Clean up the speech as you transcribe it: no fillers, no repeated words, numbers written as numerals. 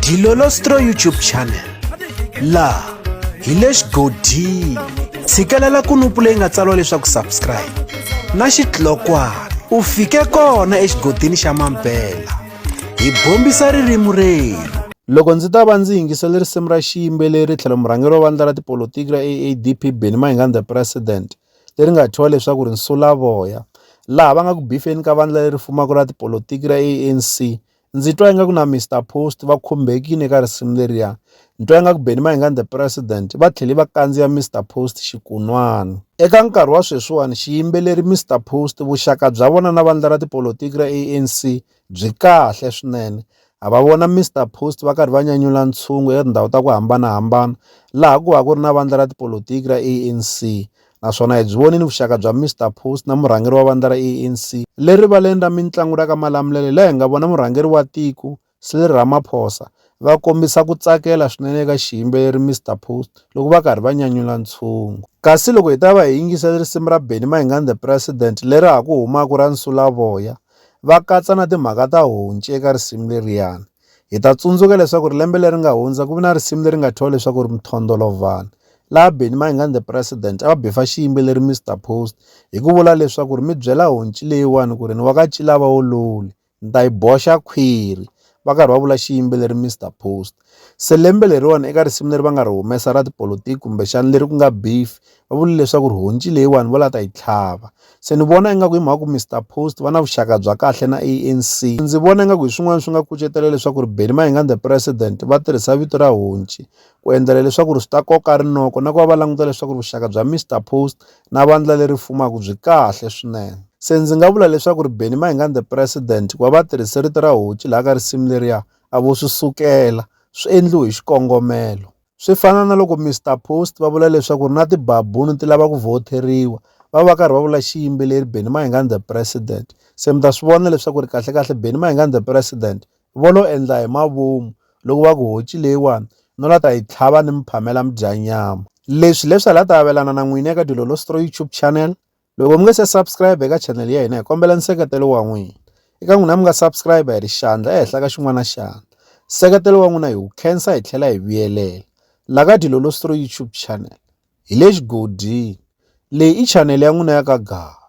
Dilolostro YouTube channel laha hi le xigodini. Tshikelela kunupu leyi nga tsariwa leswaku subscribe na xitlokwana u fike kona exigodini xa Mampela. Hi bombisa ririmi rero. Loko ndzi ta va ndzi yingisele risimu ra xiyimbeleri tlhelo murhangeri wa vandla ra tipolotiki ra AADP Benny Mayengani the president leri nga thyiwa leswaku ri Nsulavoya, laha va nga ku bifeni ka vandla leri fumaka ra tipolotiki ra ANC, ndzi twa ingaku na Mr Post va khumbekile eka risimu leriya. Ni twa ingaku Benny Mayengani the president va tlhele va kandziya Mr Post xikun'wana. Eka nkarhi wa sweswiwani xiyimbeleri Mr Post vuxaka bya vona na vandla ra tipolotiki ra ANC byi kahle swinene. A va vona Mr Post va karhi va nyanyula ntshungu eka tindhawu ta ku hambanahambana laha ku va ku ri na vandla ra tipolotiki ra ANC. Naswona hi byi vonile vuxaka bya Mr Post na murhangeri wa vandla ra ANC leri rivaleni ra mitlangu ra ka Malamulele, laha hi nga vona murhangeri wa tiko Cyril Ramaphosa va kombisa ku tsakela swinene eka xiyimbeleri Mr Post loko va karhi va nyanyula ntshungu. Kasi loko hi ta va hi yingisela risimu ra Benny Mayengani the president leri ha ku humaka ra Nsulavoya, va katsa na timhaka ta honci eka risimu leriyani. Hi ta tsundzuka leswaku ri lembe leri nga hundza ku vi na risimu leri nga thyiwa leswaku ri Mthondolovhana, laha Benny Mayengani the president a va bifa xiyimbeleri Mr Post hi ku vula leswaku ri mi byela honci leyiwani ku ri ni wa ka Cilava Ololi, ni ta yi boxa khwiri, va karhi va vula xiyimbeleri Mr Post. Se lembe leriwani eka risimu leri va nga ri humesa ra tipolotiki kumbexana leri ku nga beef, va vule leswaku ri honci leyiwani va la ta yi tlhava. Se ni vona ingaku hi mhaka ku Mr Post va na vuxaka bya kahle na ANC, ndzi vona ingaku hi swin'wana swi nga kucetela leswaku ri Benny Mayengani the president va tirhisa vito ra honci ku endlela leswaku ri swi ta koka rinoko na ku va va languta leswaku ri vuxaka bya Mr Post na vandla leri fumaka byi kahle swinene. Se ndzi nga vula leswaku ri Benny Mayengani the president ku va va tirhisa rito ra honci laha ka risimu leriya a vo swi sukela swi endliwe hi xikongomelo. Swi fana na loko Mr Post va vula leswaku ri na tibabuni ti lava ku voteriwa, va va karhi va vula xiyimbeleri Benny Mayengani the president. Se mi ta swi vona leswaku ri kahlekahle Benny Mayengani the president vo lo endla hi mavomu loko va ku honci leyiwani no la ta yi tlhava ni mi phamela mi dya nyama. Leswi hala ta avelana na n'wina eka Dilolostro YouTube channel. Loko mi nga se subscribe eka channel ya hina hi kombela nseketelo wa n'wina. Eka n'wina mi nga subscribe hi ri xandla ehenhla ka xin'wana na xandla. Nseketelo wa n'wina hi wu khensa hi tlhela hi vuyelela. La ka Dilolostro YouTube channel hi le xigodini. Leyi i channel ya n'wina ya ka Gaga.